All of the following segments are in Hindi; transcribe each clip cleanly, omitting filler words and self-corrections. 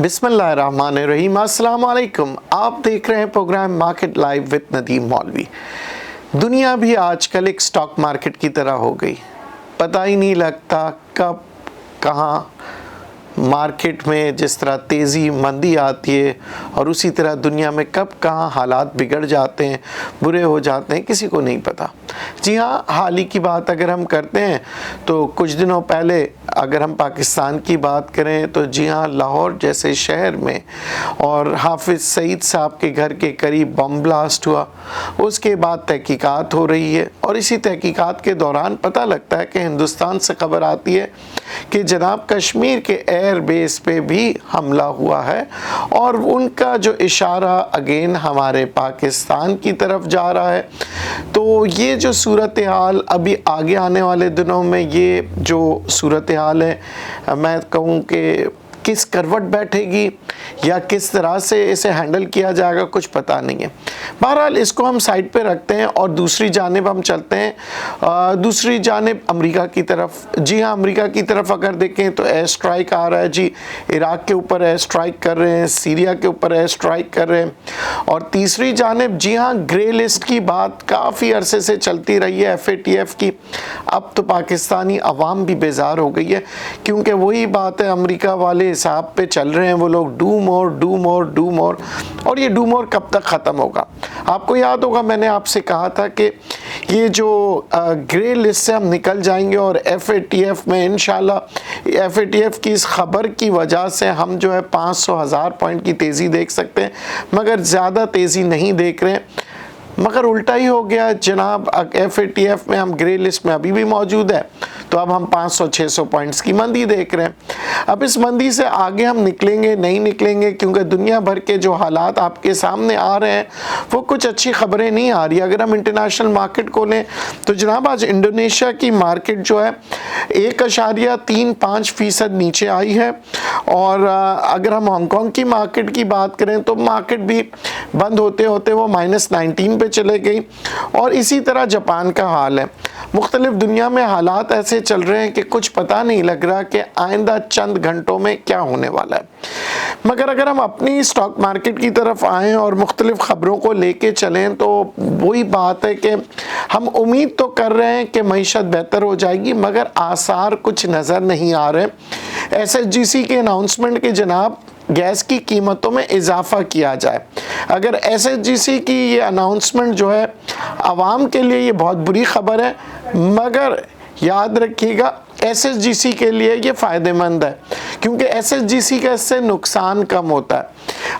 बिस्मिल्लाहिर्रहमानिर्रहीम। अस्सलाम वालेकुम। आप देख रहे हैं program market live with Nadeem Maulvi. दुनिया भी आजकल एक स्टॉक मार्केट की तरह हो गई। पता ही नहीं लगता कब कहाँ मार्केट में जिस तरह तेज़ी मंदी आती है और उसी तरह दुनिया में कब कहाँ हालात बिगड़ जाते हैं, बुरे हो जाते हैं, किसी को नहीं पता। जी हाँ, हाल ही की बात अगर हम करते हैं तो कुछ दिनों पहले अगर हम पाकिस्तान की बात करें तो जी हाँ, लाहौर जैसे शहर में और हाफिज़ सईद साहब के घर के करीब बम ब्लास्ट हुआ। उसके बाद तहकीकात हो रही है और इसी तहकीकात के दौरान पता लगता है कि हिंदुस्तान से खबर आती है कि जनाब कश्मीर के एयर बेस पे भी हमला हुआ है और उनका जो इशारा अगेन हमारे पाकिस्तान की तरफ जा रहा है। तो ये जो सूरत हाल अभी आगे आने वाले दिनों में, ये जो सूरत हाल है, मैं कहूँ कि किस करवट बैठेगी या किस तरह से इसे हैंडल किया जाएगा, कुछ पता नहीं है। बहरहाल इसको हम साइड पे रखते हैं और दूसरी जानिब हम चलते हैं, दूसरी जानिब अमेरिका की तरफ। जी हाँ, अमेरिका की तरफ अगर देखें तो एयर स्ट्राइक आ रहा है जी। इराक के ऊपर एयर स्ट्राइक कर रहे हैं, सीरिया के ऊपर एयर स्ट्राइक कर रहे हैं। और तीसरी जानिब जी हाँ, ग्रे लिस्ट की बात काफ़ी अरसे से चलती रही है FATF की। अब तो पाकिस्तानी अवाम भी बेजार हो गई है, क्योंकि वही बात है, अमेरिका वाले हिसाब पे चल रहे हैं वो लोग, do more do more do more. और ये डू मोर कब तक ख़त्म होगा? आपको याद होगा मैंने आपसे कहा था कि ये जो ग्रे लिस्ट से हम निकल जाएंगे और FATF में इंशाल्लाह FATF की इस खबर की वजह से हम जो है 500,000 पॉइंट की तेज़ी देख सकते हैं, मगर ज़्यादा तेज़ी नहीं देख रहे हैं। मगर उल्टा ही हो गया जनाब, FATF में हम ग्रे लिस्ट में अभी भी मौजूद है, तो अब हम 500-600 पॉइंट्स की मंदी देख रहे हैं। अब इस मंदी से आगे हम निकलेंगे नहीं निकलेंगे, क्योंकि दुनिया भर के जो हालात आपके सामने आ रहे हैं वो कुछ अच्छी खबरें नहीं आ रही। अगर हम इंटरनेशनल मार्केट को लें तो जनाब आज इंडोनेशिया की मार्केट जो है 1.35% नीचे आई है। और अगर हम हांगकांग की मार्केट की बात करें तो मार्केट भी बंद होते होते वो -19 पे चले गई। और इसी तरह जापान का हाल है। मुख्तलिफ दुनिया में हालात ऐसे चल रहे हैं कि कुछ पता नहीं लग रहा कि आइंदा चंद घंटों में क्या होने वाला है। मगर अगर हम अपनी स्टॉक मार्केट की तरफ आएँ और मुख्तलिफ ख़बरों को लेके चलें तो वही बात है कि हम उम्मीद तो कर रहे हैं कि मईशत बेहतर हो जाएगी, मगर आसार कुछ नज़र नहीं आ रहे। SSGC के अनाउंसमेंट के जनाब गैस की कीमतों में इजाफा किया जाए। अगर SSGC की ये अनाउंसमेंट जो है आवाम के लिए ये बहुत बुरी खबर है, मगर याद रखिएगा SSGC के लिए ये फ़ायदेमंद है, क्योंकि SSGC का इससे नुकसान कम होता है।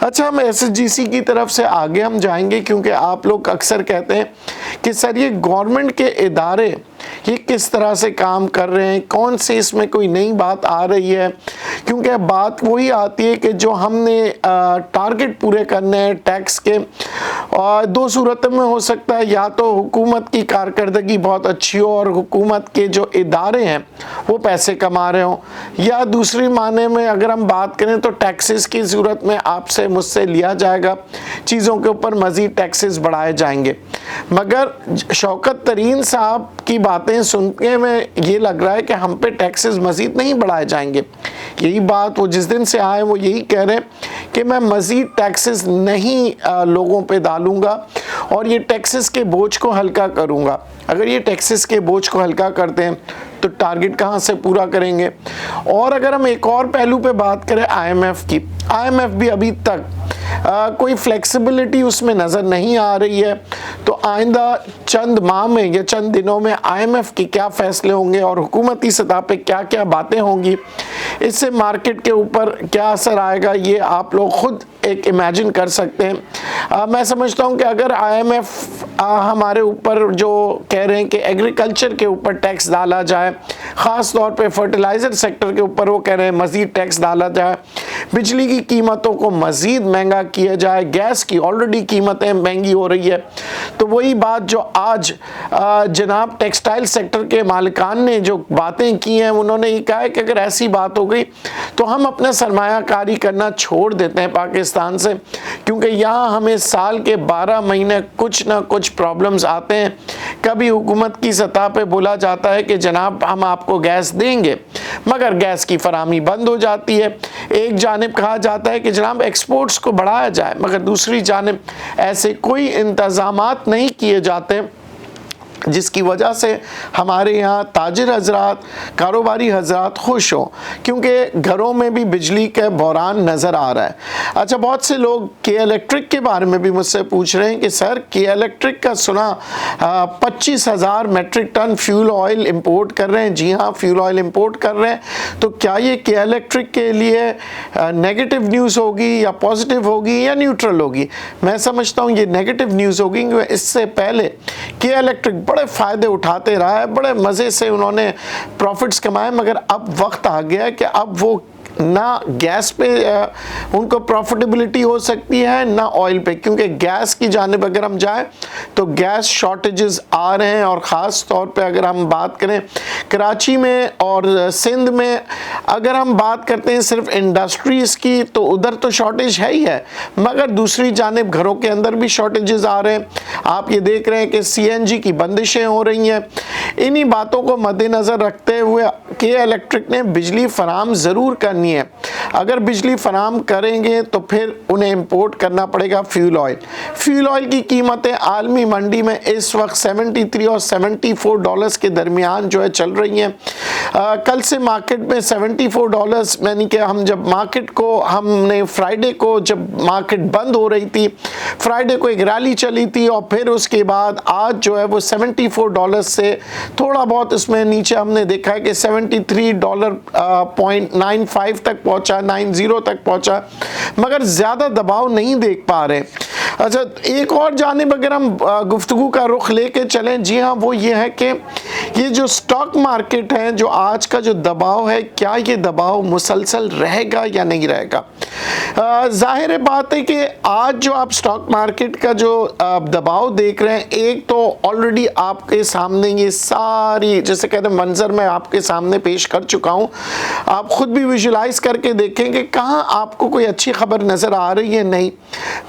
अच्छा, हम SSGC की तरफ से आगे हम जाएंगे, क्योंकि आप लोग अक्सर कहते हैं कि सर ये गवर्नमेंट के इदारे ये किस तरह से काम कर रहे हैं, कौन से इसमें कोई नई बात आ रही है। क्योंकि बात वही आती है कि जो हमने टारगेट पूरे करने हैं टैक्स के, और दो सूरतों में हो सकता है, या तो हुकूमत की कारकर्दगी बहुत अच्छी हो और हुकूमत के जो इदारे हैं वो पैसे कमा रहे हों, या दूसरी माने में अगर हम बात करें तो टैक्सेस की ज़रूरत में आपसे मुझसे लिया जाएगा, चीज़ों के ऊपर मज़ीद टैक्सेस बढ़ाए जाएंगे। मगर शौकत तरीन साहब की बातें सुनने में ये लग रहा है कि हम पे टैक्सेस मज़ीद नहीं बढ़ाए जाएंगे। यही बात वो जिस दिन से आए वो यही कह रहे हैं कि मैं मज़ीद टैक्सेस नहीं लोगों पे डालूंगा और ये टैक्सेस के बोझ को हल्का करूंगा। अगर ये टैक्सेस के बोझ को हल्का करते हैं तो टारगेट कहाँ से पूरा करेंगे? और अगर हम एक और पहलू पे बात करें IMF की, IMF भी अभी तक कोई फ्लेक्सिबिलिटी उसमें नज़र नहीं आ रही है। तो आइंदा चंद माह में या चंद दिनों में IMF के क्या फ़ैसले होंगे और हुकूमती सतह पे क्या क्या बातें होंगी, इससे मार्केट के ऊपर क्या असर आएगा, ये आप लोग ख़ुद एक इमेजिन कर सकते हैं। मैं समझता हूँ कि अगर IMF हमारे ऊपर जो कह रहे हैं कि एग्रीकल्चर के ऊपर टैक्स डाला जाए, ख़ास तौर पे फर्टिलाइज़र सेक्टर के ऊपर वो कह रहे हैं मज़ीद टैक्स डाला जाए, बिजली की कीमतों को मज़ीद महंगा किया जाए, गैस की ऑलरेडी कीमतें महंगी हो रही है, तो वही बात जो आज जनाब टेक्सटाइल सेक्टर के मालिकान ने जो बातें की हैं, उन्होंने ये कहा है कि अगर ऐसी बात हो गई तो हम अपना सरमायाकारी करना छोड़ देते हैं पाकिस्तान से, क्योंकि यहाँ हमें साल के 12 महीने कुछ ना कुछ प्रॉब्लम्स आते हैं कभी हुकूमत की सतह पे बोला जाता है कि जनाब हम आपको गैस देंगे, मगर गैस की फराहमी बंद हो जाती है। एक जानिब कहा जाता है कि जनाब एक्सपोर्ट्स को बढ़ाया जाए, मगर दूसरी जानिब ऐसे कोई इंतज़ामात नहीं किए जाते जिसकी वजह से हमारे यहाँ ताजिर हजरात, कारोबारी हजरात खुश हों, क्योंकि घरों में भी बिजली का बहरान नज़र आ रहा है। अच्छा, बहुत से लोग के इलेक्ट्रिक के बारे में भी मुझसे पूछ रहे हैं कि सर के इलेक्ट्रिक का सुना 25,000 metric ton fuel oil import कर रहे हैं। जी हाँ, फ्यूल ऑयल इंपोर्ट कर रहे हैं, तो क्या ये के इलेक्ट्रिक के लिए नेगेटिव न्यूज़ होगी या पॉजिटिव होगी या न्यूट्रल होगी? मैं समझता हूँ ये नेगेटिव न्यूज़ होगी, क्योंकि इससे पहले के इलेक्ट्रिक बड़े फ़ायदे उठाते रहा है, बड़े मज़े से उन्होंने प्रॉफिट्स कमाए, मगर अब वक्त आ गया है कि अब वो ना गैस पे उनको प्रॉफिटेबिलिटी हो सकती है ना ऑयल पे, क्योंकि गैस की जानिब अगर हम जाएं तो गैस शॉर्टेजेस आ रहे हैं। और ख़ास तौर पे अगर हम बात करें कराची में और सिंध में, अगर हम बात करते हैं सिर्फ इंडस्ट्रीज़ की, तो उधर तो शॉर्टेज है ही है, मगर दूसरी जानिब घरों के अंदर भी शॉर्टेजेस आ रहे हैं। आप ये देख रहे हैं कि CNG की बंदिशें हो रही हैं। इन्हीं बातों को मद्देनज़र रखते हुए के इलेक्ट्रिक ने बिजली फराहम ज़रूर करनी है। अगर बिजली फराहम करेंगे तो फिर उन्हें इंपोर्ट करना पड़ेगा फ्यूल ऑयल। फ्यूल ऑयल की कीमतें आलमी मंडी में इस वक्त 73 और 74 डॉलर्स के दरमियान जो है चल रही हैं। कल से मार्केट में 74 डॉलर्स, यानी कि हम जब मार्केट को हमने फ्राइडे को, जब मार्केट बंद हो रही थी, फ्राइडे को एक रैली चली थी और फिर उसके बाद आज जो है वो 74 डॉलर से थोड़ा बहुत इसमें नीचे हमने देखा है कि 73 डॉलर .95 तक पहुंचा, 90 तक पहुंचा, मगर ज़्यादा दबाव नहीं देख पा रहे। अच्छा, एक और जानिब अगर हम गुफ्तगू का रुख लेके चलें, जी हाँ, वो ये है कि ये जो स्टॉक मार्केट है, जो आज का जो दबाव है, क्या ये दबाव मुसलसल रहेगा या नहीं रहेगा? जाहिर बात है कि आज जो आप स्टॉक मार्केट का जो दबाव देख रहे हैं, एक तो ऑलरेडी आपके सामने ये सारी, जैसे कहते हैं, मंजर मैं आपके सामने पेश कर चुका हूँ। आप खुद भी विजुलाइज करके देखें कि कहाँ आपको कोई अच्छी खबर नज़र आ रही है, नहीं।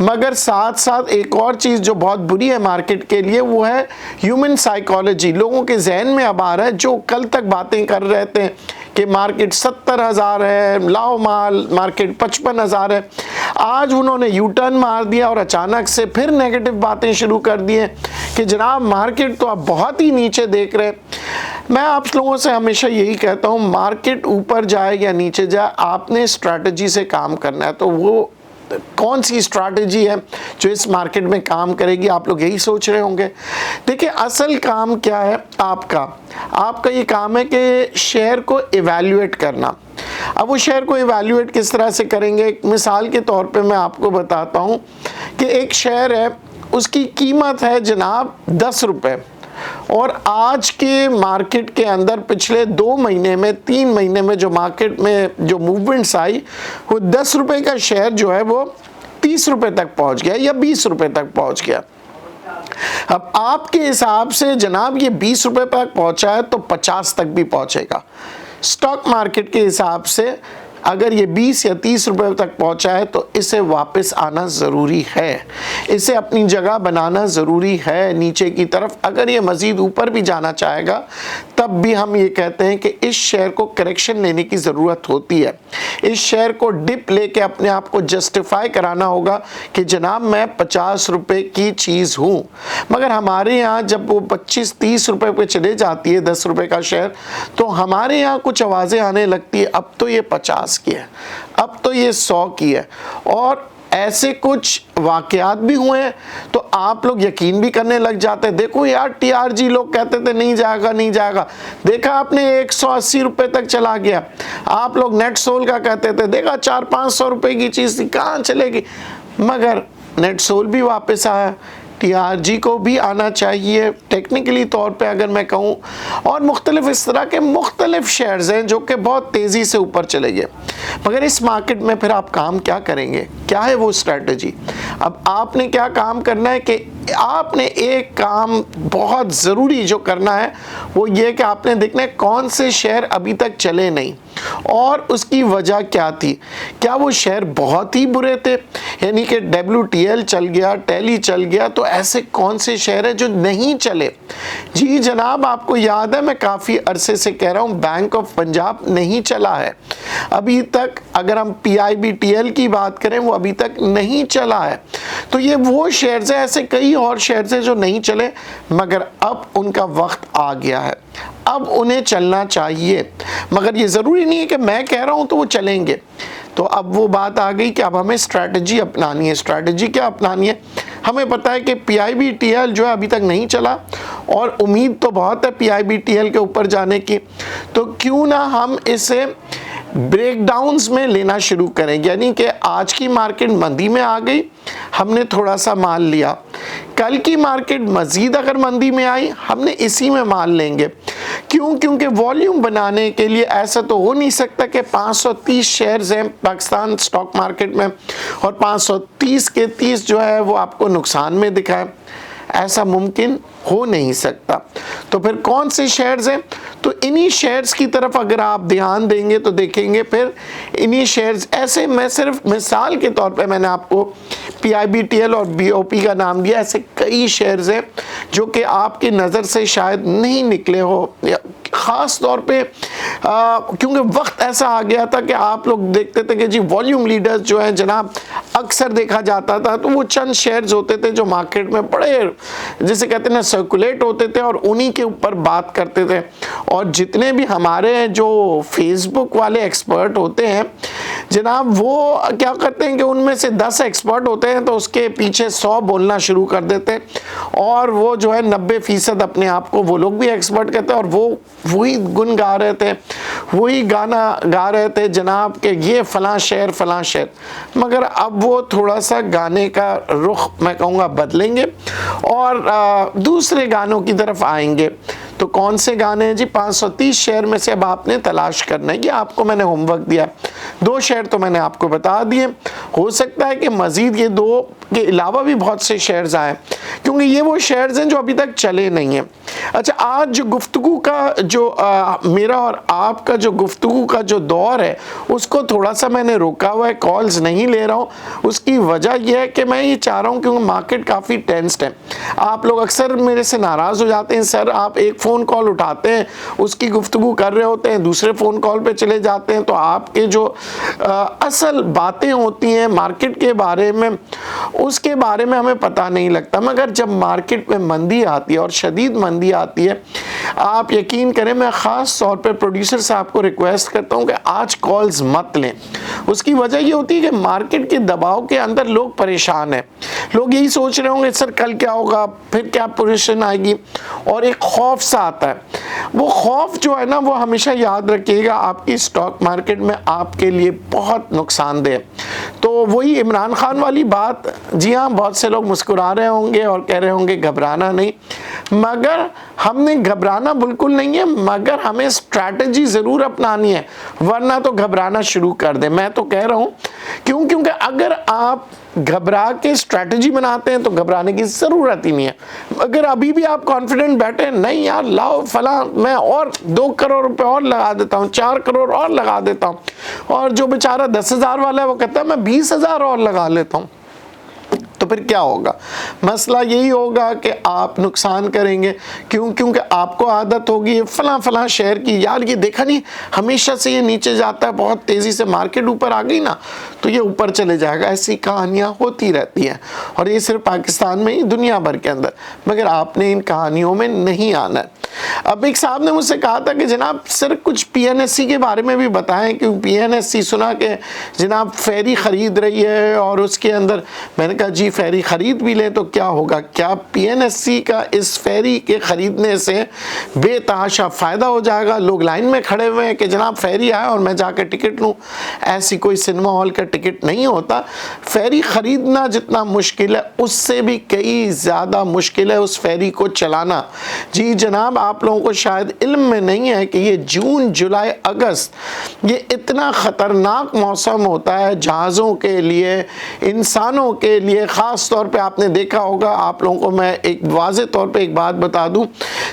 मगर साथ साथ एक और चीज़ जो बहुत बुरी है मार्केट के लिए, वो है ह्यूमन साइकोलॉजी। लोगों के जहन में अब आ रहा है, जो कल तक बातें कर रहे थे कि मार्केट 70,000 है, लाओ माल, मार्केट 55,000 है, आज उन्होंने यू टर्न मार दिया और अचानक से फिर नेगेटिव बातें शुरू कर दी हैं कि जनाब मार्केट तो आप बहुत ही नीचे देख रहे हैं। मैं आप लोगों से हमेशा यही कहता हूँ, मार्केट ऊपर जाए या नीचे जाए, आपने स्ट्रैटेजी से काम करना है। तो वो कौन सी स्ट्रैटेजी है जो इस मार्केट में काम करेगी, आप लोग यही सोच रहे होंगे। देखिए, असल काम क्या है आपका ये काम है कि शेयर को इवैल्यूएट करना। अब वो शेयर को इवैल्यूएट किस तरह से करेंगे? एक मिसाल के तौर पे मैं आपको बताता हूँ कि एक शेयर है, उसकी कीमत है जनाब 10 रुपये, और आज के मार्केट के अंदर पिछले 2 महीने में, 3 महीने में जो मार्केट में जो मूवमेंट्स आई, वो 10 रुपये का शेयर जो है वो 30 रुपये तक पहुंच गया या 20 रुपये तक पहुंच गया। अब आपके हिसाब से जनाब ये 20 रुपये तक पहुंचा है तो 50 तक भी पहुंचेगा। स्टॉक मार्केट के हिसाब से अगर ये 20 या 30 रुपए तक पहुंचा है तो इसे वापस आना ज़रूरी है, इसे अपनी जगह बनाना ज़रूरी है नीचे की तरफ। अगर ये मज़ीद ऊपर भी जाना चाहेगा तब भी हम ये कहते हैं कि इस शेयर को करेक्शन लेने की ज़रूरत होती है। इस शेयर को डिप लेके अपने आप को जस्टिफाई कराना होगा कि जनाब मैं 50 रुपए की चीज़ हूँ। मगर हमारे यहाँ जब वो 25-30 रुपए पे चले जाती है 10 रुपए का शेयर, तो हमारे यहाँ कुछ आवाज़ें आने लगती है, अब तो ये 50 की है, अब तो ये 100 की है। और ऐसे कुछ वाकयात भी हुए हैं तो आप लोग यकीन भी करने लग जाते हैं। देखो यार, TRG लोग कहते थे नहीं जाएगा नहीं जाएगा, देखा आपने 180 रुपए तक चला गया। आप लोग नेट सोल का कहते थे, देखा 400-500 रुपए की चीज़ कहाँ चलेगी, मगर नेट सोल भी वापस आया। TRG को भी आना चाहिए टेक्निकली तौर पे अगर मैं कहूँ, और मुख्तलिफ इस तरह के मुख्तलिफ शेयर्स हैं जो कि बहुत तेज़ी से ऊपर चले गए। मगर इस मार्केट में फिर आप काम क्या करेंगे, क्या है वो स्ट्रैटेजी? अब आपने क्या काम करना है कि आपने एक काम बहुत ज़रूरी जो करना है वो ये कि आपने देखना है कौन से शेयर अभी तक चले नहीं और उसकी वजह क्या थी। क्या वो शेयर बहुत ही बुरे थे, यानी कि WTL चल गया, टेली चल गया, तो ऐसे कौन से शेयर है जो नहीं चले? जी जनाब, आपको याद है मैं काफ़ी अरसे से कह रहा हूँ बैंक ऑफ पंजाब नहीं चला है अभी तक। अगर हम PIBTL की बात करें वो अभी तक नहीं चला है। तो ये वो शेयर्स है, ऐसे कई और शेयर्स हैं जो नहीं चले, मगर अब उनका वक्त आ गया है, अब उन्हें चलना चाहिए। मगर ये ज़रूरी नहीं है कि मैं कह रहा हूँ तो वो चलेंगे। तो अब वो बात आ गई कि अब हमें स्ट्रैटेजी अपनानी है। स्ट्रैटेजी क्या अपनानी है? हमें पता है कि PIBTL जो है अभी तक नहीं चला और उम्मीद तो बहुत है PIBTL के ऊपर जाने की, तो क्यों ना हम इसे ब्रेकडाउन्स में लेना शुरू करें। यानी कि आज की मार्केट मंदी में आ गई, हमने थोड़ा सा माल लिया, कल की मार्केट मज़ीद अगर मंदी में आई हमने इसी में माल लेंगे। क्यों? क्योंकि वॉल्यूम बनाने के लिए ऐसा तो हो नहीं सकता कि 530 शेयर्स हैं पाकिस्तान स्टॉक मार्केट में और 530 के 30 जो है वो आपको नुकसान में दिखाए, ऐसा मुमकिन हो नहीं सकता। तो फिर कौन से शेयर्स हैं? तो इन्हीं शेयर्स की तरफ अगर आप ध्यान देंगे तो देखेंगे फिर इन्हीं शेयर्स, ऐसे मैं सिर्फ मिसाल के तौर पे मैंने आपको PIBTL और BOP का नाम दिया, ऐसे कई शेयर्स हैं जो कि आपकी नज़र से शायद नहीं निकले हो, ख़ास तौर पे क्योंकि वक्त ऐसा आ गया था कि आप लोग देखते थे कि जी वॉल्यूम लीडर्स जो हैं जनाब, अक्सर देखा जाता था तो वो चंद शेयर्स होते थे जो मार्केट में बड़े जिसे कहते हैं ना सर्कुलेट होते थे और उन्हीं के ऊपर बात करते थे। और जितने भी हमारे जो फेसबुक वाले एक्सपर्ट होते हैं जनाब, वो क्या करते हैं कि उनमें से 10 एक्सपर्ट होते हैं तो उसके पीछे 100 बोलना शुरू कर देते हैं और वो जो है 90% अपने आप को वो लोग भी एक्सपर्ट कहते हैं और वो वही गुन गा रहे थे, वही गाना गा रहे थे जनाब कि ये फ़लाँ शेयर फ़लाँ शेयर। मगर अब वो थोड़ा सा गाने का रुख मैं कहूँगा बदलेंगे और दूसरे गानों की तरफ आएंगे। तो कौन से गाने हैं जी? 530 शेयर में से अब आपने तलाश करना है, ये आपको मैंने होमवर्क दिया। 2 शेयर तो मैंने आपको बता दिए, हो सकता है कि मज़ीद ये 2 के अलावा भी बहुत से शेयर्स आए क्योंकि ये वो शेयर्स हैं जो अभी तक चले नहीं हैं। अच्छा, आज जो गुफ्तगू का जो मेरा और आपका जो गुफ्तगू का जो दौर है उसको थोड़ा सा मैंने रोका हुआ है, कॉल्स नहीं ले रहा हूँ। उसकी वजह यह है कि मैं ये चाह रहा हूँ क्योंकि मार्केट काफ़ी टेंस्ड है। आप लोग अक्सर मेरे से नाराज़ हो जाते हैं, सर आप एक फ़ोन कॉल उठाते हैं, उसकी गुफ्तगू कर रहे होते हैं, दूसरे फ़ोन कॉल पे चले जाते हैं, तो आपके जो असल बातें होती हैं मार्केट के बारे में उसके बारे में हमें पता नहीं लगता। मगर जब मार्केट में मंदी आती है और शदीद मंदी आती है, आप यकीन करें मैं ख़ास तौर पर प्रोड्यूसर साहब को रिक्वेस्ट करता हूँ कि आज कॉल्स मत लें। उसकी वजह ये होती है कि मार्केट के दबाव के अंदर लोग परेशान हैं, लोग यही सोच रहे होंगे सर कल क्या होगा, फिर क्या पोजीशन आएगी, और एक खौफ सा आता है। वो खौफ जो है ना वो हमेशा याद रखिएगा आपकी स्टॉक मार्केट में आपके लिए बहुत नुकसानदेह। तो वही इमरान खान वाली बात, जी हाँ बहुत से लोग मुस्कुरा रहे होंगे और कह रहे होंगे घबराना नहीं, मगर हमने घबराना बिल्कुल नहीं है, मगर हमें स्ट्रैटेजी ज़रूर अपनानी है, वरना तो घबराना शुरू कर दे। मैं तो कह रहा हूँ क्योंकि अगर आप घबरा के स्ट्रैटेजी बनाते हैं तो घबराने की ज़रूरत ही नहीं है। अगर अभी भी आप कॉन्फिडेंट बैठे नहीं यार लाओ फला मैं और 2 करोड़ रुपए और लगा देता हूँ, 4 करोड़ और लगा देता हूँ, और जो बेचारा 10,000 वाला है वो कहता है मैं 20,000 और लगा लेता हूँ, तो फिर क्या होगा? मसला यही होगा कि आप नुकसान करेंगे। क्यों? क्योंकि आपको आदत होगी फलां फलां शेयर की, यार ये देखा नहीं हमेशा से ये नीचे जाता है, बहुत तेज़ी से मार्केट ऊपर आ गई ना तो ये ऊपर चले जाएगा। ऐसी कहानियाँ होती रहती हैं और ये सिर्फ पाकिस्तान में ही, दुनिया भर के अंदर। मगर आपने इन कहानियों में नहीं आना है। अब एक साहब ने मुझसे कहा था कि जनाब सर कुछ PNSE के बारे में भी बताएं, क्योंकि PNSE सुना कि जनाब फेरी ख़रीद रही है और उसके अंदर, मैंने कहा जी फेरी ख़रीद भी लें तो क्या होगा, क्या PNSE का इस फेरी के ख़रीदने से बेतहाशा फ़ायदा हो जाएगा? लोग लाइन में खड़े हुए हैं कि जनाब फेरी आए और मैं जाकर टिकट लूँ। ऐसी कोई सिनेमा हॉल का टिकट नहीं होता। फेरी ख़रीदना जितना मुश्किल है उससे भी कई ज़्यादा मुश्किल है उस फेरी को चलाना। जी जनाब, आप लोगों को शायद इल्म में नहीं है कि ये जून जुलाई अगस्त ये इतना ख़तरनाक मौसम होता है जहाज़ों के लिए, इंसानों के लिए। ख़ास तौर पे आपने देखा होगा, आप लोगों को मैं एक वाज़े तौर पे एक बात बता दूं,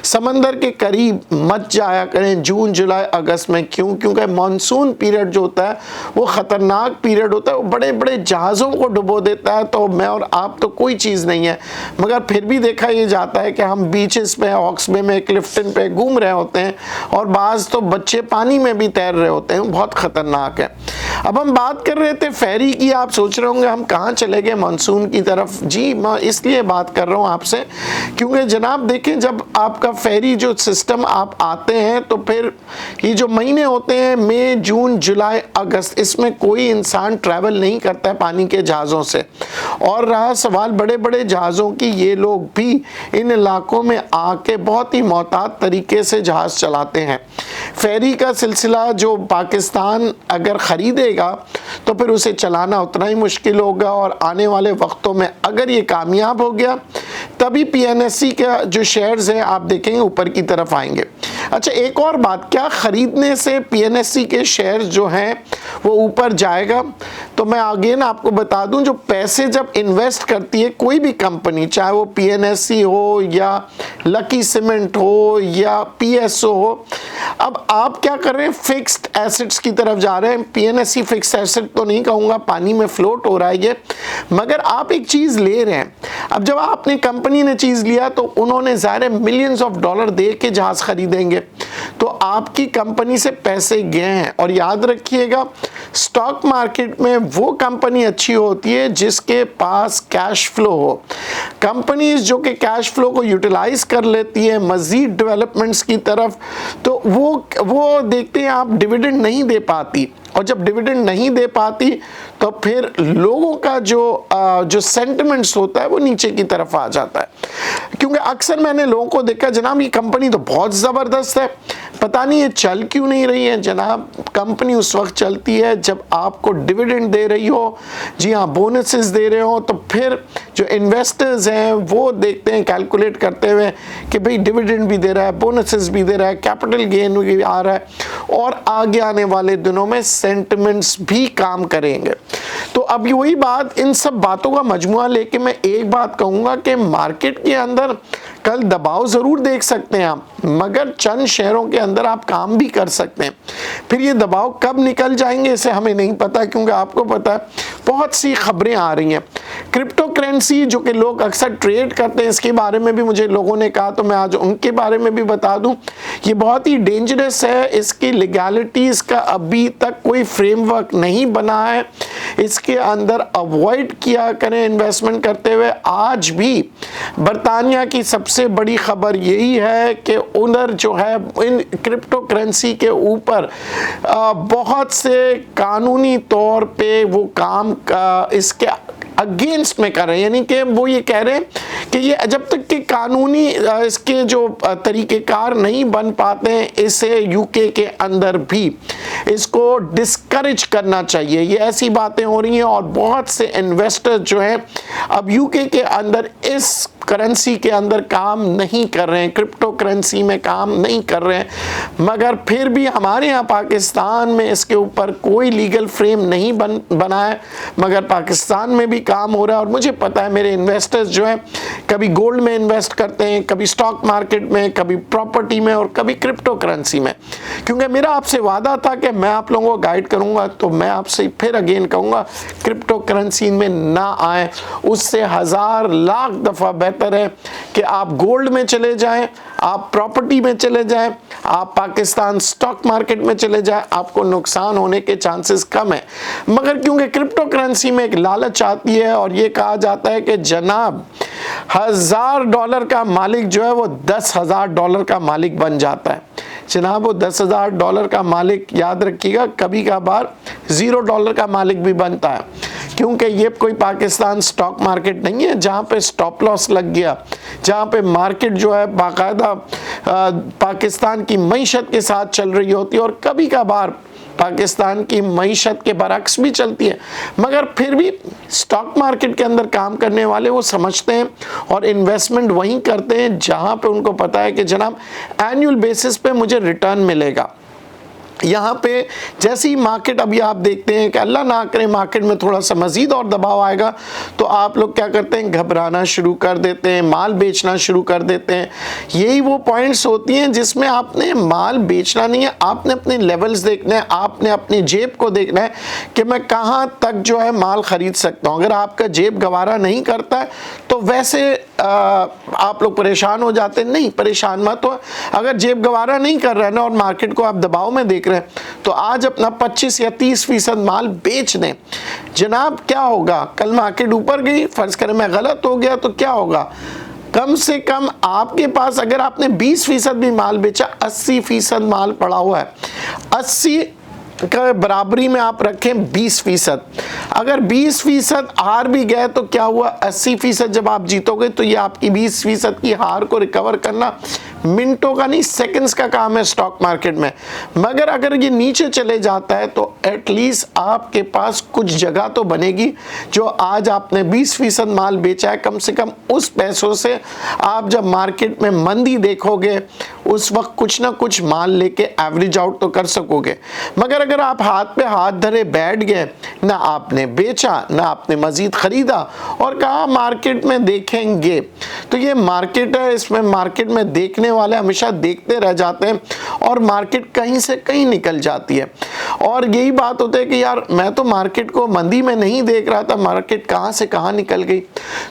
समंदर के करीब मत जाया करें जून जुलाई अगस्त में। क्यों? क्योंकि मानसून पीरियड जो होता है वो ख़तरनाक पीरियड होता है, वो बड़े बड़े जहाज़ों को डुबो देता है। तो मैं और आप तो कोई चीज़ नहीं है, मगर फिर भी देखा ये जाता है कि हम बीचेस पे, हॉक्स बे में, क्लिफ्टन पे घूम रहे होते हैं और बाज़ तो बच्चे पानी में भी तैर रहे होते हैं, बहुत ख़तरनाक है। अब हम बात कर रहे थे फेरी की। आप सोच रहे होंगे हम कहाँ चले गए मानसून की तरफ। जी, मैं इसलिए बात कर रहा हूँ आपसे क्योंकि जनाब देखें, जब आपका फेरी जो सिस्टम आप आते हैं तो फिर ये जो महीने होते हैं मई, जून, जुलाई, अगस्त, इसमें कोई इंसान ट्रैवल नहीं करता है पानी के जहाज़ों से। और रहा सवाल बड़े बड़े जहाज़ों की, ये लोग भी इन इलाकों में आके बहुत ही मोहतात तरीके से जहाज़ चलाते हैं। फेरी का सिलसिला जो पाकिस्तान अगर ख़रीदेगा तो फिर उसे चलाना उतना ही मुश्किल होगा, और आने वाले वक्तों में अगर ये कामयाब हो गया तभी पीएनएससी का जो शेयर्स हैं आप देखेंगे ऊपर की तरफ आएंगे। अच्छा, एक और बात, क्या ख़रीदने से पीएनएससी के शेयर्स जो हैं वो ऊपर जाएगा? तो मैं अगेन आपको बता दूं, जो पैसे जब इन्वेस्ट करती है कोई भी कंपनी, चाहे वो पीएनएससी हो या लकी सीमेंट हो या पीएसओ हो, अब आप क्या कर रहे हैं, फिक्स्ड एसेट्स की तरफ जा रहे हैं। पीएनएससी फिक्स्ड एसेट तो नहीं कहूँगा, पानी में फ्लोट हो रहा है ये, मगर आप एक चीज़ ले रहे हैं। अब जब आपने कंपनी ने चीज़ लिया तो उन्होंने ज़ाहिर मिलियंस ऑफ डॉलर दे के जहाज़ खरीदेंगे, तो आपकी कंपनी से पैसे गए हैं। और याद रखिएगा, स्टॉक मार्केट में वो कंपनी अच्छी होती है जिसके पास कैश फ्लो हो। कंपनीज जो कि कैश फ्लो को यूटिलाइज कर लेती है मज़ीद डेवलपमेंट्स की तरफ, तो वो देखते हैं आप डिविडेंड नहीं दे पाती, और जब डिविडेंड नहीं दे पाती तो फिर लोगों का जो सेंटिमेंट्स होता है वो नीचे की तरफ आ जाता है। क्योंकि अक्सर मैंने लोगों को देखा, जनाब ये कंपनी तो बहुत ज़बरदस्त है, पता नहीं ये चल क्यों नहीं रही है। जनाब कंपनी उस वक्त चलती है जब आपको डिविडेंड दे रही हो, जी हाँ, बोनसेस दे रहे हो, तो फिर जो इन्वेस्टर्स हैं वो देखते हैं कैलकुलेट करते हुए कि भाई डिविडेंड भी दे रहा है, बोनसेस भी दे रहा है, कैपिटल गेन भी आ रहा है, और आगे आने वाले दिनों में सेंटिमेंट्स भी काम करेंगे। तो अब वही बात, इन सब बातों का मजमुआ लेके मैं एक बात कहूँगा कि मार्केट के अंदर कल दबाव ज़रूर देख सकते हैं आप, मगर चंद शेयरों के अंदर आप काम भी कर सकते हैं। फिर ये दबाव कब निकल जाएंगे इसे हमें नहीं पता, क्योंकि आपको पता है बहुत सी खबरें आ रही हैं। क्रिप्टो करेंसी जो कि लोग अक्सर ट्रेड करते हैं, इसके बारे में भी मुझे लोगों ने कहा, तो मैं आज उनके बारे में भी बता दूं। ये बहुत ही डेंजरस है, इसकी लीगैलिटीज़ का अभी तक कोई फ्रेमवर्क नहीं बना है, इसके अंदर अवॉइड किया करें इन्वेस्टमेंट करते हुए। आज भी बरतानिया की सबसे बड़ी खबर यही है कि उधर जो है इन क्रिप्टो करेंसी के ऊपर बहुत से कानूनी तौर पे वो काम इसके अगेंस्ट में कर रहे हैं, यानी कि वो ये कह रहे हैं कि ये जब तक कि कानूनी इसके जो तरीक़ेकार नहीं बन पाते हैं, इसे यूके के अंदर भी इसको डिस्करेज करना चाहिए। ये ऐसी बातें हो रही हैं, और बहुत से इन्वेस्टर जो हैं अब यूके के अंदर इस करेंसी के अंदर काम नहीं कर रहे हैं, क्रिप्टो करेंसी में काम नहीं कर रहे हैं, मगर फिर भी हमारे यहाँ पाकिस्तान में इसके ऊपर कोई लीगल फ्रेम नहीं बना है, मगर पाकिस्तान में भी काम हो रहा है। और मुझे पता है मेरे इन्वेस्टर्स जो हैं कभी गोल्ड में इन्वेस्ट करते हैं, कभी स्टॉक मार्केट में, कभी प्रॉपर्टी में, और कभी क्रिप्टो करेंसी में। क्योंकि मेरा आपसे वादा था कि मैं आप लोगों को गाइड करूँगा, तो मैं आपसे फिर अगेन कहूँगा क्रिप्टो करेंसी में ना आए, उससे हज़ार लाख दफ़ा बेहतर है कि आप गोल्ड में चले जाएं, आप प्रॉपर्टी में चले जाएं, आप पाकिस्तान स्टॉक मार्केट में चले जाएं, आपको नुकसान होने के चांसेस कम है। मगर क्योंकि क्रिप्टो करेंसी में एक लालच आती है, और ये कहा जाता है कि जनाब $1000 का मालिक जो है वो $10,000 का मालिक बन जाता है। जनाब वो $10,000 का मालिक, याद रखिएगा, कभी कभार $0 का मालिक भी बनता है। क्योंकि ये कोई पाकिस्तान स्टॉक मार्केट नहीं है जहाँ पे स्टॉप लॉस लग गया, जहाँ पे मार्केट जो है बाकायदा पाकिस्तान की मईशत के साथ चल रही होती है, और कभी कभार पाकिस्तान की मईशत के बरक्स भी चलती है, मगर फिर भी स्टॉक मार्केट के अंदर काम करने वाले वो समझते हैं और इन्वेस्टमेंट वहीं करते हैं जहां पे उनको पता है कि जनाब एनुअल बेसिस पे मुझे रिटर्न मिलेगा। यहाँ पे जैसे ही मार्केट, अभी आप देखते हैं कि अल्लाह ना करे मार्केट में थोड़ा सा मज़ीद और दबाव आएगा तो आप लोग क्या करते हैं, घबराना शुरू कर देते हैं, माल बेचना शुरू कर देते हैं। यही वो पॉइंट्स होती हैं जिसमें आपने माल बेचना नहीं है, आपने अपने लेवल्स देखने हैं, आपने अपनी जेब को देखना है कि मैं कहाँ तक जो है माल ख़रीद सकता हूँ। अगर आपका जेब गवारा नहीं करता है तो वैसे आप लोग परेशान हो जाते हैं। नहीं, परेशान मत हो। अगर जेब गवारा नहीं कर रहा है ना और मार्केट को आप दबाव में देख रहे हैं तो आज अपना 25 या 30% माल बेच दें। जनाब क्या होगा, कल मार्केट ऊपर गई, फर्ज करें मैं गलत हो गया तो क्या होगा, कम से कम आपके पास अगर आपने 20% भी माल बेचा, 80% माल पड़ा हुआ है। 80 का बराबरी में आप रखें 20%। अगर 20% हार भी गए तो क्या हुआ, 80% जब आप जीतोगे तो ये आपकी 20% की हार को रिकवर करना मिनटों का नहीं सेकंड्स का काम है स्टॉक मार्केट में। मगर अगर ये नीचे चले जाता है तो एटलीस्ट आपके पास कुछ जगह तो बनेगी। जो आज आपने 20% माल बेचा है, कम से कम उस पैसों से आप जब मार्केट में मंदी देखोगे उस वक्त कुछ ना कुछ माल लेके एवरेज आउट तो कर सकोगे। मगर अगर आप हाथ पे हाथ धरे बैठ गए, ना आपने बेचा ना आपने मजीद खरीदा और कहा मार्केट में देखेंगे, तो ये मार्केट है, इसमें मार्केट में देखने वाले हमेशा देखते रह जाते हैं और मार्केट कहीं से कहीं निकल जाती है। और यही बात होती है कि यार मैं तो मार्केट को मंदी में नहीं देख रहा था, मार्केट कहाँ से कहाँ निकल गई।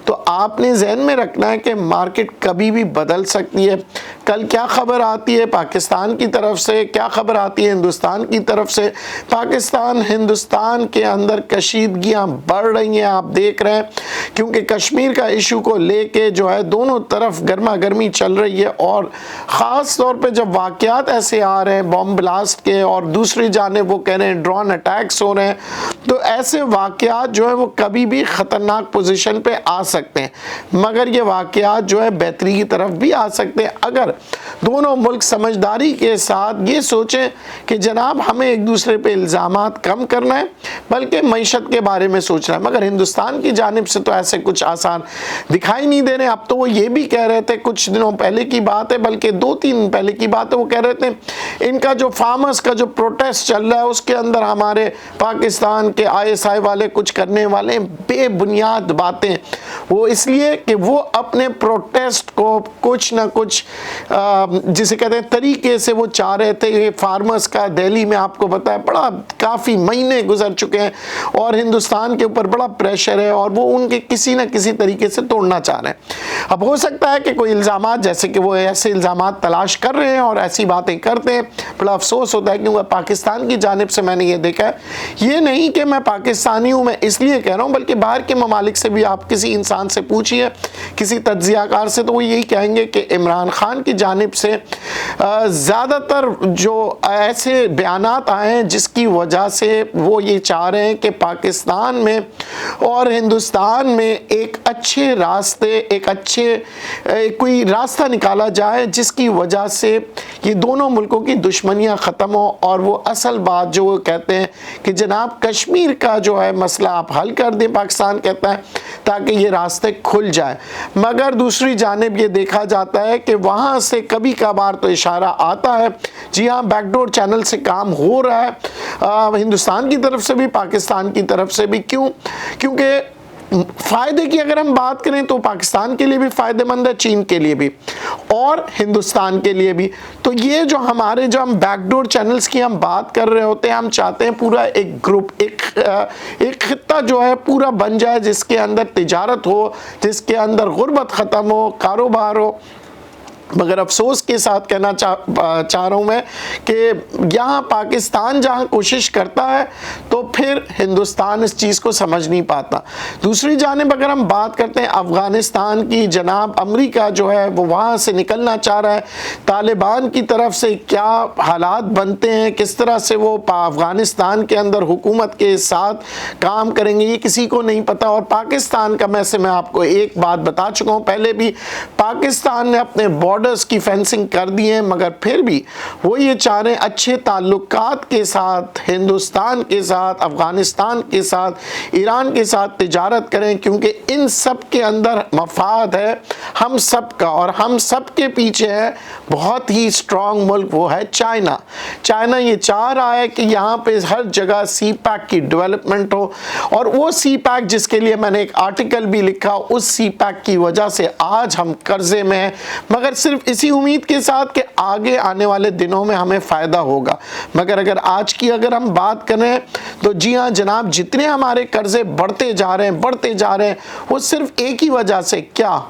तो आपने जहन में रखना है कि मार्केट कभी भी बदल सकती है। कल क्या खबर आती है पाकिस्तान की तरफ से, क्या खबर आती है हिंदुस्तान की तरफ से। पाकिस्तान हिंदुस्तान के अंदर कशीदगियाँ बढ़ रही हैं, आप देख रहे हैं, क्योंकि कश्मीर का इशू को लेके जो है दोनों तरफ गर्मा गर्मी चल रही है। और ख़ास तौर पे जब वाक़यात ऐसे आ रहे हैं बॉम्ब ब्लास्ट के और दूसरी जानिब वो कह रहे हैं ड्रोन अटैक्स हो रहे हैं, तो ऐसे वाक़यात जो है वो कभी भी ख़तरनाक पोजीशन पे आ सकते हैं। मगर ये वाक़यात जो है बेहतरी की तरफ भी आ सकते हैं अगर दोनों मुल्क समझदारी के साथ ये सोचें कि जनाब हमें एक दूसरे पे इल्ज़ामात कम करना है, बल्कि मईशत के बारे में सोचना है। मगर हिंदुस्तान की जानिब से तो ऐसे कुछ आसान दिखाई नहीं दे रहे। अब तो वो ये भी कह रहे थे, कुछ दिनों पहले की बात है, बल्कि 2-3 दिन पहले की बात है, वो कह रहे थे इनका जो फार्मर्स का जो प्रोटेस्ट चल रहा है उसके अंदर हमारे पाकिस्तान के ISI वाले कुछ करने वाले बेबुनियाद बातें, वो इसलिए कि वो अपने प्रोटेस्ट को कुछ ना कुछ जिसे कहते हैं तरीके से वो चाह रहे थे। ये फार्मर्स का दिल्ली में आपको पता है बड़ा काफ़ी महीने गुजर चुके हैं और हिंदुस्तान के ऊपर बड़ा प्रेशर है और वो उनके किसी न किसी तरीके से तोड़ना चाह रहे हैं। अब हो सकता है कि कोई इल्ज़ामात, जैसे कि वो ऐसे इल्ज़ामात तलाश कर रहे हैं और ऐसी बातें करते हैं, बड़ा अफसोस होता है। क्योंकि पाकिस्तान की जानिब से मैंने ये देखा है, ये नहीं कि मैं पाकिस्तानी हूँ मैं इसलिए कह रहा हूँ, बल्कि बाहर के ममालिक से भी आप किसी इंसान से पूछिए, किसी तज्ज़ियाकार से, तो वो यही कहेंगे कि इमरान खान की जानिब से ज़्यादातर जो ऐसे बयानात आए हैं जिसकी वजह से वो ये चाह रहे हैं कि पाकिस्तान में और हिंदुस्तान में एक अच्छे रास्ते, एक अच्छे कोई रास्ता निकाला जाए जिसकी वजह से ये दोनों मुल्कों की दुश्मनियां ख़त्म हो। और वो असल बात जो वो कहते हैं कि जनाब कश्मीर का जो है मसला आप हल कर दें, पाकिस्तान कहता है, ताकि ये रास्ते खुल जाए। मगर दूसरी जानिब ये देखा जाता है कि वहाँ से कभी कभार तो इशारा आता है, जी हाँ बैकडोर चैनल से काम हो रहा है हिंदुस्तान की तरफ से भी पाकिस्तान की तरफ से भी। क्यों? क्योंकि फ़ायदे की अगर हम बात करें तो पाकिस्तान के लिए भी फ़ायदेमंद है, चीन के लिए भी और हिंदुस्तान के लिए भी। तो ये जो हमारे जो हम बैकडोर चैनल्स की हम बात कर रहे होते हैं, हम चाहते हैं पूरा एक ग्रुप, एक खित्ता जो है पूरा बन जाए जिसके अंदर तिजारत हो, जिसके अंदर गुर्बत ख़त्म हो, कारोबार हो, मगर अफसोस के साथ कहना चाह रहा हूँ मैं कि यहाँ पाकिस्तान जहाँ कोशिश करता है तो फिर हिंदुस्तान इस चीज़ को समझ नहीं पाता। दूसरी जानिब अगर हम बात करते हैं अफ़गानिस्तान की, जनाब अमेरिका जो है वो वहाँ से निकलना चाह रहा है। तालिबान की तरफ से क्या हालात बनते हैं, किस तरह से वो अफ़गानिस्तान के अंदर हुकूमत के साथ काम करेंगे, ये किसी को नहीं पता। और पाकिस्तान का मैं आपको एक बात बता चुका हूँ पहले भी, पाकिस्तान ने अपने बॉर्डर्स की फेंसिंग कर दी है, मगर फिर भी वो ये चाह रहे हैं अच्छे ताल्लुकात के साथ हिंदुस्तान के साथ, अफगानिस्तान के साथ, ईरान के साथ तिजारत करें, क्योंकि इन सब के अंदर मफाद है हम सब का। और हम सब के पीछे है बहुत ही स्ट्रॉन्ग मुल्क, वो है चाइना। चाइना ये चाह रहा है कि यहाँ पे हर जगह सी पैक की डेवलपमेंट हो, और वो सी पैक जिसके लिए मैंने एक आर्टिकल भी लिखा, उस सी पैक की वजह से आज हम कर्जे में हैं, मगर सिर्फ इसी उम्मीद के साथ कि आगे आने वाले दिनों में हमें फ़ायदा होगा। मगर अगर आज की अगर हम बात करें तो जी हाँ जनाब, जितने हमारे कर्जे बढ़ते जा रहे हैं वो सिर्फ एक ही वजह से, क्या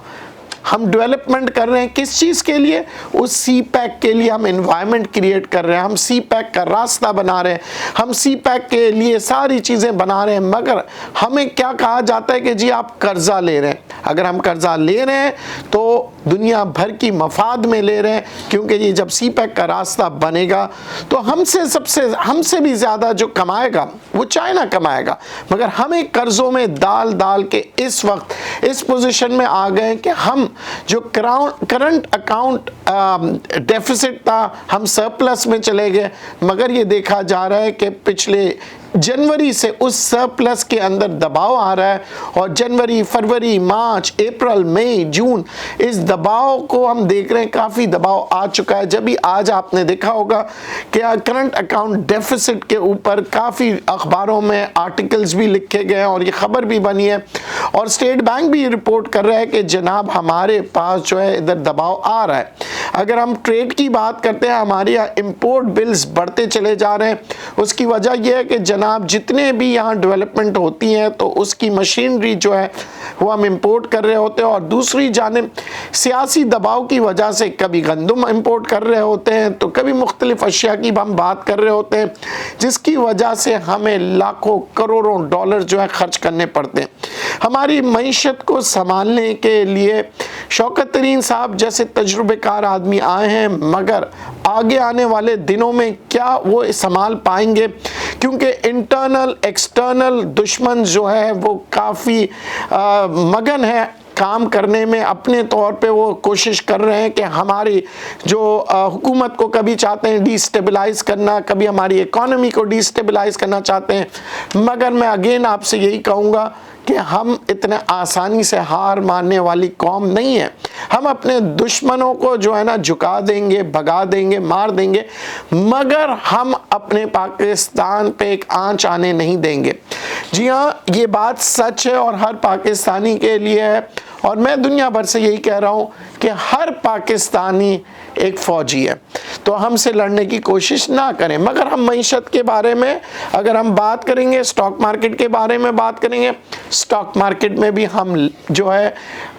हम डेवलपमेंट कर रहे हैं, किस चीज़ के लिए, उस सी पैक के लिए हम एनवायरनमेंट क्रिएट कर रहे हैं, हम सी पैक का रास्ता बना रहे हैं, हम सी पैक के लिए सारी चीज़ें बना रहे हैं। मगर हमें क्या कहा जाता है कि जी आप कर्जा ले रहे हैं। अगर हम कर्जा ले रहे हैं तो दुनिया भर की मफाद में ले रहे हैं, क्योंकि ये जब सी पैक का रास्ता बनेगा तो हमसे भी ज़्यादा जो कमाएगा वो चाइना कमाएगा। मगर हमें कर्ज़ों में डाल के इस वक्त इस पोजीशन में आ गए कि हम जो करंट अकाउंट डेफिसिट था हम सरप्लस में चले गए। मगर ये देखा जा रहा है कि पिछले जनवरी से उस सरप्लस के अंदर दबाव आ रहा है, और जनवरी, फरवरी, मार्च, अप्रैल, मई, जून, इस दबाव को हम देख रहे हैं, काफ़ी दबाव आ चुका है। जब भी आज आपने देखा होगा कि करंट अकाउंट डेफिसिट के ऊपर काफ़ी अखबारों में आर्टिकल्स भी लिखे गए हैं और ये खबर भी बनी है, और स्टेट बैंक भी रिपोर्ट कर रहा है कि जनाब हमारे पास जो है इधर दबाव आ रहा है। अगर हम ट्रेड की बात करते हैं, हमारे यहाँ इम्पोर्ट बिल्स बढ़ते चले जा रहे हैं। उसकी वजह यह है कि जनाब जितने भी यहाँ डेवलपमेंट होती हैं तो उसकी मशीनरी जो है वो हम इंपोर्ट कर रहे होते हैं, और दूसरी जानिब सियासी दबाव की वजह से कभी गंदम इंपोर्ट कर रहे होते हैं तो कभी मुख्तलिफ अशिया की हम बात कर रहे होते हैं, जिसकी वजह से हमें लाखों करोड़ों डॉलर जो है खर्च करने पड़ते हैं। हमारी मईशत को संभालने के लिए शौकत तरीन साहब जैसे तजुर्बेकार आदमी आए हैं, मगर आगे आने वाले दिनों में क्या वो संभाल पाएंगे, क्योंकि इंटरनल एक्सटर्नल दुश्मन जो है वो काफ़ी मगन है काम करने में। अपने तौर पे वो कोशिश कर रहे हैं कि हमारी जो हुकूमत को कभी चाहते हैं डिस्टेबलाइज करना, कभी हमारी इकोनॉमी को डिस्टेबलाइज करना चाहते हैं। मगर मैं अगेन आपसे यही कहूँगा कि हम इतने आसानी से हार मानने वाली कौम नहीं है। हम अपने दुश्मनों को जो है ना झुका देंगे, भगा देंगे, मार देंगे, मगर हम अपने पाकिस्तान पे एक आंच आने नहीं देंगे। जी हाँ, ये बात सच है और हर पाकिस्तानी के लिए है, और मैं दुनिया भर से यही कह रहा हूँ कि हर पाकिस्तानी एक फ़ौजी है, तो हमसे लड़ने की कोशिश ना करें। मगर हम मईशत के बारे में अगर हम बात करेंगे, स्टॉक मार्केट के बारे में बात करेंगे, स्टॉक मार्केट में भी हम जो है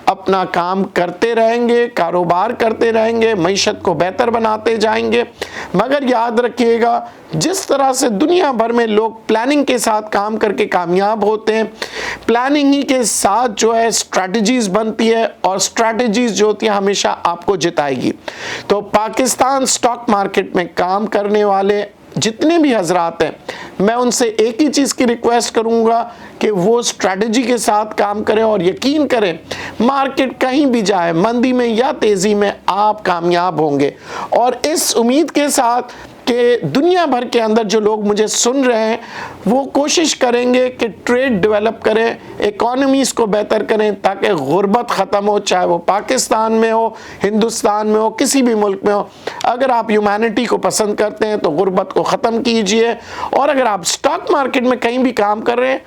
अपना काम करते रहेंगे, कारोबार करते रहेंगे, मईशत को बेहतर बनाते जाएंगे। मगर याद रखिएगा, जिस तरह से दुनिया भर में लोग प्लानिंग के साथ काम करके कामयाब होते हैं, प्लानिंग ही के साथ जो है स्ट्रैटेजीज बनती है, और स्ट्रैटेजीज जो होती है हमेशा आपको जिताएगी। तो पाकिस्तान स्टॉक मार्केट में काम करने वाले जितने भी हजरात हैं, मैं उनसे एक ही चीज़ की रिक्वेस्ट करूंगा कि वो स्ट्रैटेजी के साथ काम करें, और यकीन करें मार्केट कहीं भी जाए, मंदी में या तेज़ी में, आप कामयाब होंगे। और इस उम्मीद के साथ कि दुनिया भर के अंदर जो लोग मुझे सुन रहे हैं वो कोशिश करेंगे कि ट्रेड डेवलप करें, इकोनॉमीज़ को बेहतर करें, ताकि गुर्बत ख़त्म हो, चाहे वो पाकिस्तान में हो, हिंदुस्तान में हो, किसी भी मुल्क में हो। अगर आप ह्यूमैनिटी को पसंद करते हैं तो गुर्बत को ख़त्म कीजिए, और अगर आप स्टॉक मार्केट में कहीं भी काम कर रहे हैं,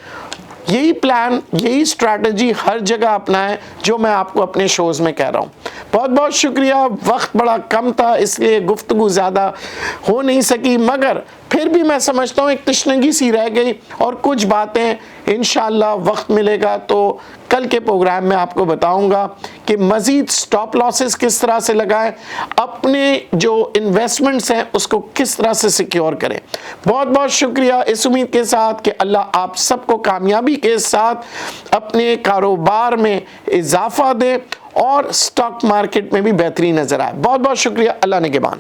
यही प्लान, यही स्ट्रैटेजी हर जगह अपनाएं जो मैं आपको अपने शोज़ में कह रहा हूँ। बहुत बहुत शुक्रिया। वक्त बड़ा कम था इसलिए गुफ्तगू ज़्यादा हो नहीं सकी, मगर फिर भी मैं समझता हूँ एक तशनगी सी रह गई और कुछ बातें इंशाअल्लाह वक्त मिलेगा तो कल के प्रोग्राम में आपको बताऊंगा कि मज़ीद स्टॉप लॉसेस किस तरह से लगाएं, अपने जो इन्वेस्टमेंट्स हैं उसको किस तरह से सिक्योर करें। बहुत बहुत शुक्रिया, इस उम्मीद के साथ कि अल्लाह आप सबको कामयाबी के साथ अपने कारोबार में इजाफा दे और स्टॉक मार्केट में भी बेहतरीन नज़र आए। बहुत बहुत शुक्रिया। अल्लाह निगहबान।